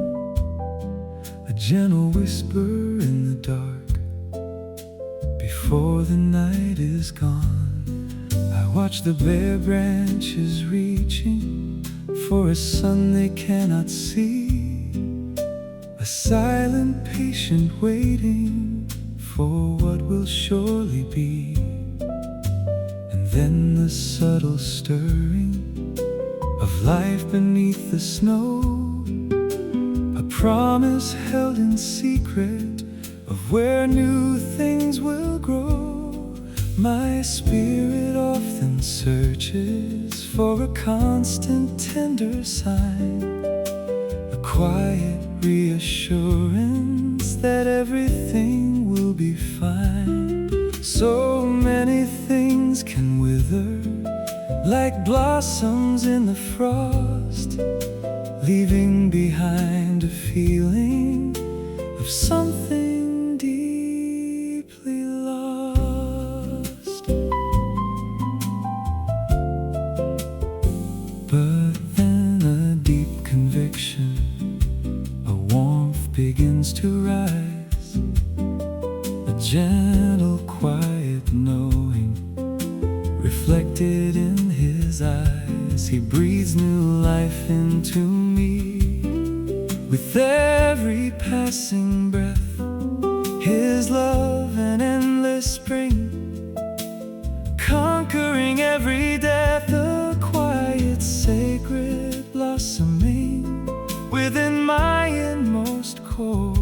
a gentle whisper in the dark before the night is gone. I watch the bare branches reaching for a sun they cannot see, a silent patient waiting for what will surely be. And then the subtle stirring of life beneath the snow, a promise held in secret of where new things will grow. My spirit often searches for a constant tender sign, a quiet reassurance that everything will be fine. So many things can wither like blossoms in the frost, leaving behind a feeling of something deeply lost. But then a deep conviction, a warmth begins to rise, a gentle quiet knowing reflected in His eyes. He breathes new life into me with every passing breath, His love an endless spring, conquering every death, a quiet sacred blossoming within my inmost core,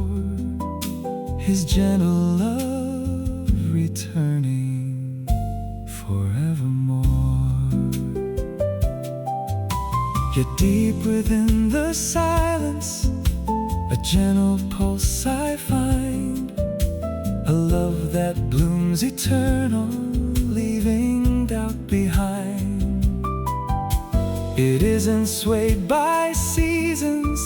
His gentle love returning forevermore. Yet deep within the silence, a gentle pulse I find, a love that blooms eternal, leaving doubt behind. It isn't swayed by seasons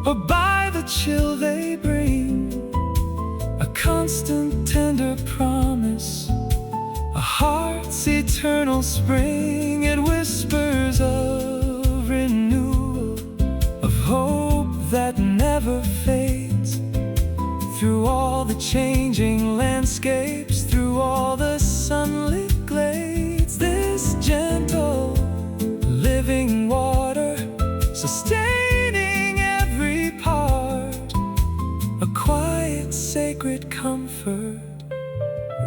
or by the chill they bring, a constant tender promise, a heart's eternal spring. It whispers of renewal, of hope that never fades, through all the changing landscapes, through all the sunlit glades. This gentle living water sustaining every part, a quiet sacred comfort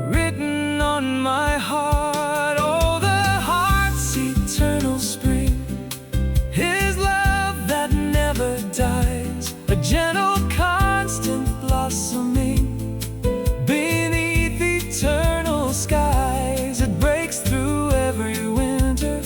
written on my heart. Oh, the heart's eternal spring, His love that never dies, a gentle constant blossoming beneath eternal skies. It breaks through every winter,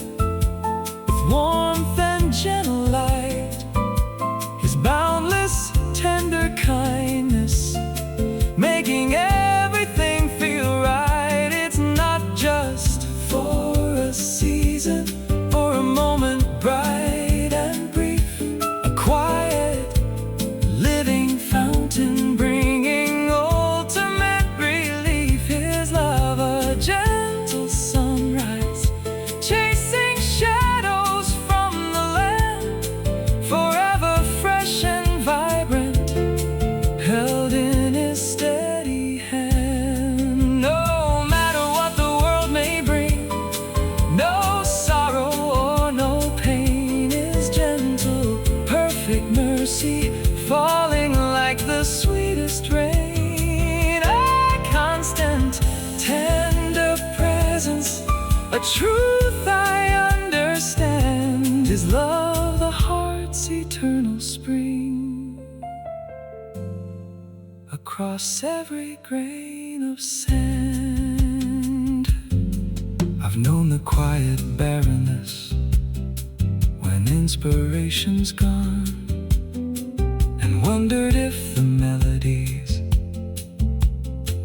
truth I understand is love, the heart's eternal spring. Across every grain of sand, I've known the quiet barrenness when inspiration's gone, and wondered if the melodies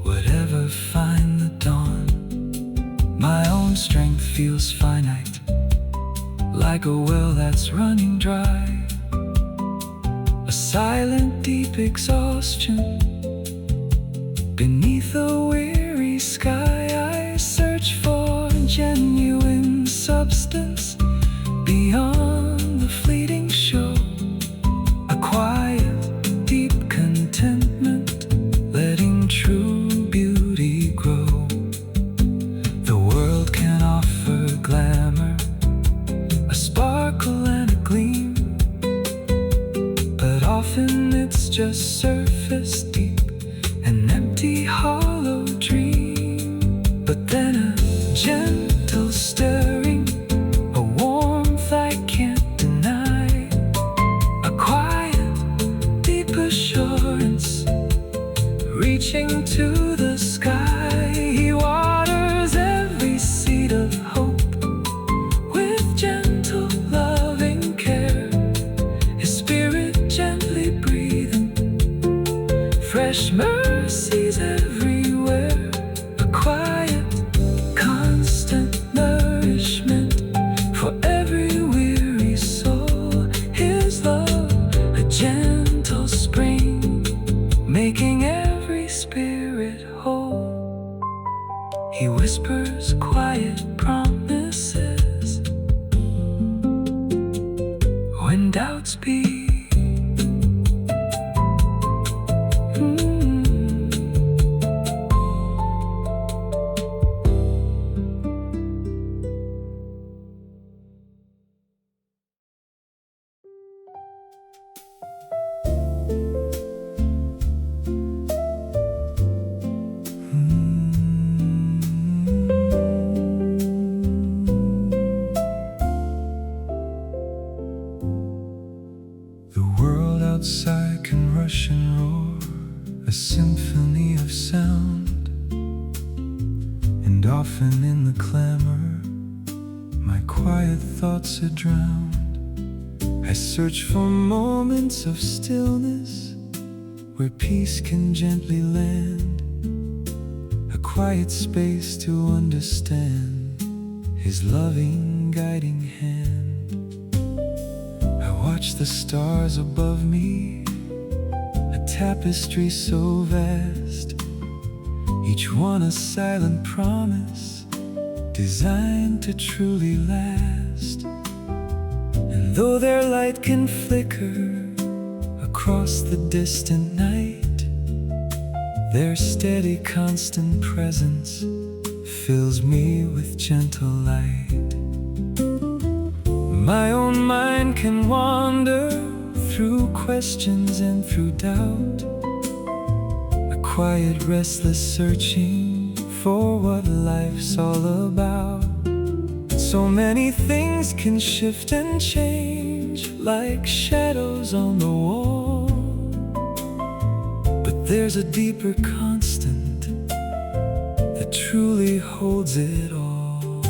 would ever find the dawn. My own strength feels finite, like a well that's running dry, a silent deep exhaustion. Beneath a weary sky I search for genuine substance beyond the fleeting show, a quiet, deep contentment, letting true beauty grow. The world can offer glamour, a sparkle and a gleam, but often it's just surface deep, an empty, hollow dream. But then a gentle stirring, a warmth I can't deny, a quiet, deep assurance reaching to the sky. He waters every seed of hope with gentle, loving care, his spirit gently breathing fresh mercies everywhere, a quiet, constant nourishment for every weary soul. His love, a gentle spring, making every spirit whole. He whispers quiet promises when doubts be. The world outside can rush and roar, a symphony of sound, and often in the clamor, my quiet thoughts are drowned. I search for moments of stillness where peace can gently land, a quiet space to understand his loving guiding hand. I watch the stars above me, a tapestry so vast, each one a silent promise designed to truly last. And though their light can flicker across the distant night, their steady, constant presence fills me with gentle light. My own mind can wander through questions and through doubt, a quiet, restless searching for what life's all about. So many things can shift and change like shadows on the wall, but there's a deeper constant that truly holds it all,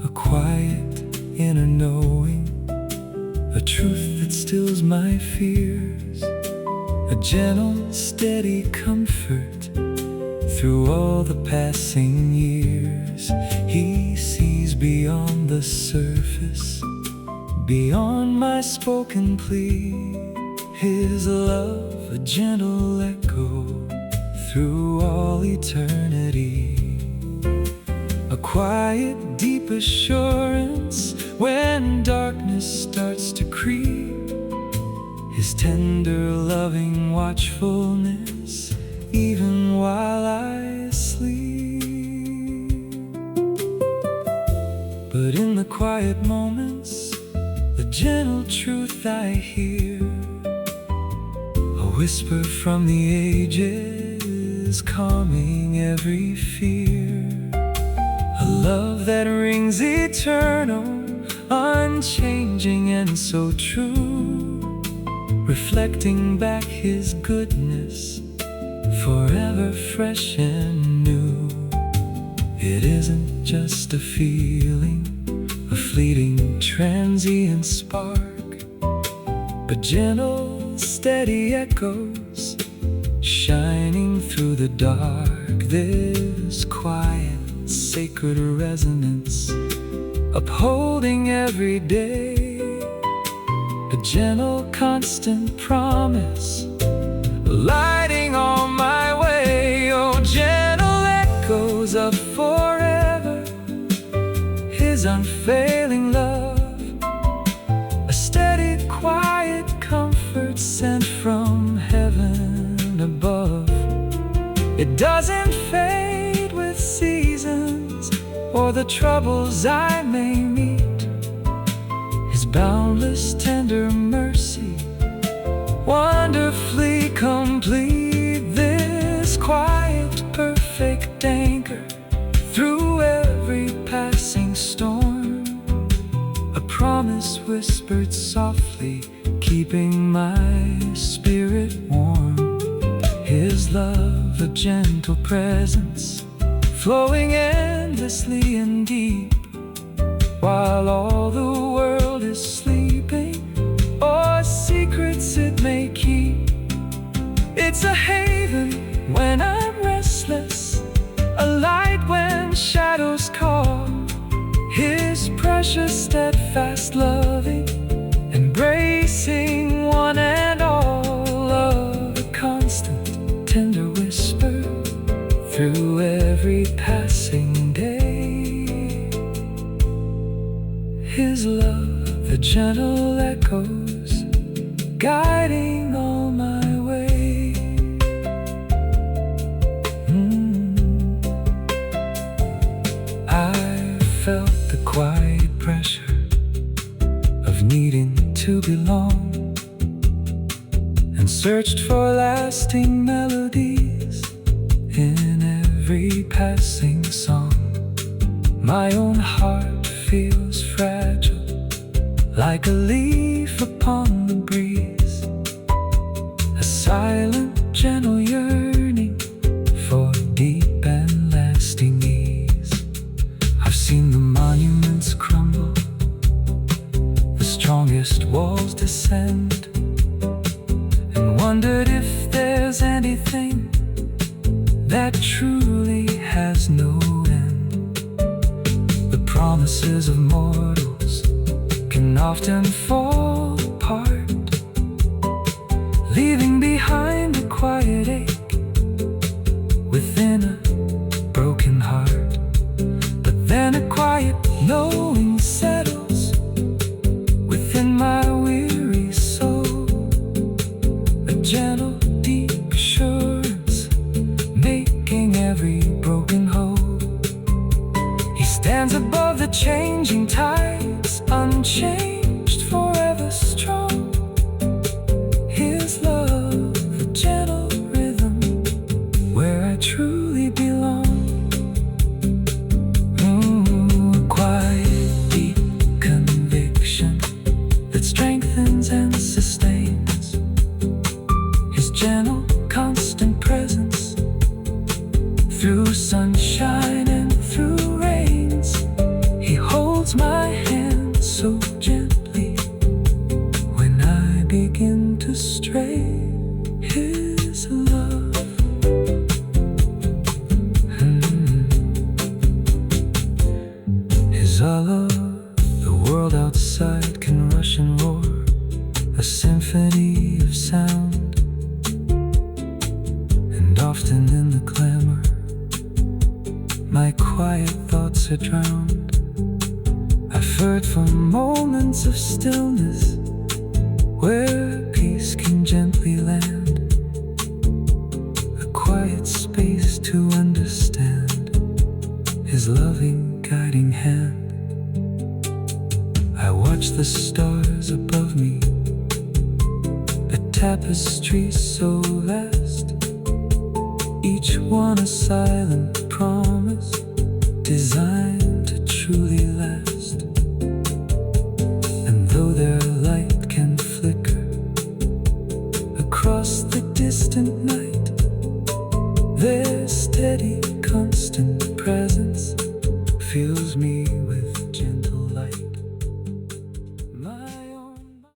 a quiet inner knowing, a truth that stills my fears, a gentle, steady comfort through all the passing years. He sees beyond the surface, beyond my spoken plea, his love a gentle echo through all eternity, a quiet, deep assurance when darkness starts to creep, his tender, loving watchfulness even while I sleep. But in the quiet moments, the gentle truth I hear, a whisper from the ages calming every fear, a love that rings eternal, unchanging and so true, reflecting back His goodness, forever fresh and new. It isn't just a feeling, a fleeting transient spark, but gentle, steady echoes shining through the dark. This quiet, sacred resonance upholding every day, a gentle, constant promise lighting all my way. Oh, gentle echoes of forever, His unfailing love, a steady, quiet comfort sent from heaven above. It doesn't fade with seasons or the troubles I may meet. His boundless, tender mercy, wonderfully complete. This quiet, perfect anchor through every passing storm, a promise whispered softly, keeping my spirit warm. His love, a gentle presence, flowing endlessly and deep, while all the world is sleeping, or secrets it may keep. It's a haven when I'm restless, a light when shadows call. His precious, steadfast loving, embracing one and all, of a constant, tender whisper through every passing day. His love, the gentle echoes guiding all my way. I felt the quiet pressure of needing to belong, and searched for lasting melodies in every passing song. My own heart feels fragile, like a leaf upon the breeze, a silent, gentle yearning for deep and lasting ease. I've seen the monuments crumble, the strongest walls descend, and wondered if there's anything that truly has no end. The promises of mortals can often fall apart, leaving behind a quiet ache within a broken heart. But then a quiet knowing settles within my weary soul, a gentle, deep assurance making every broken whole. He stands above the changing tides, unchanged, forever strong. His love, the gentle rhythm where I truly belong. A quiet, deep conviction that strengthens and sustains. His gentle, constant presence through sunshine and through rains. He holds my hand so gently when I begin to stray. His love, His love. The world outside can rush and roar, a symphony of sound, and often in the clamor my quiet thoughts are drowned. I've heard from moments of stillness where peace can gently land, a quiet space to understand His loving, guiding hand. I watch the stars above me, a tapestry so vast, each one a silent promise designed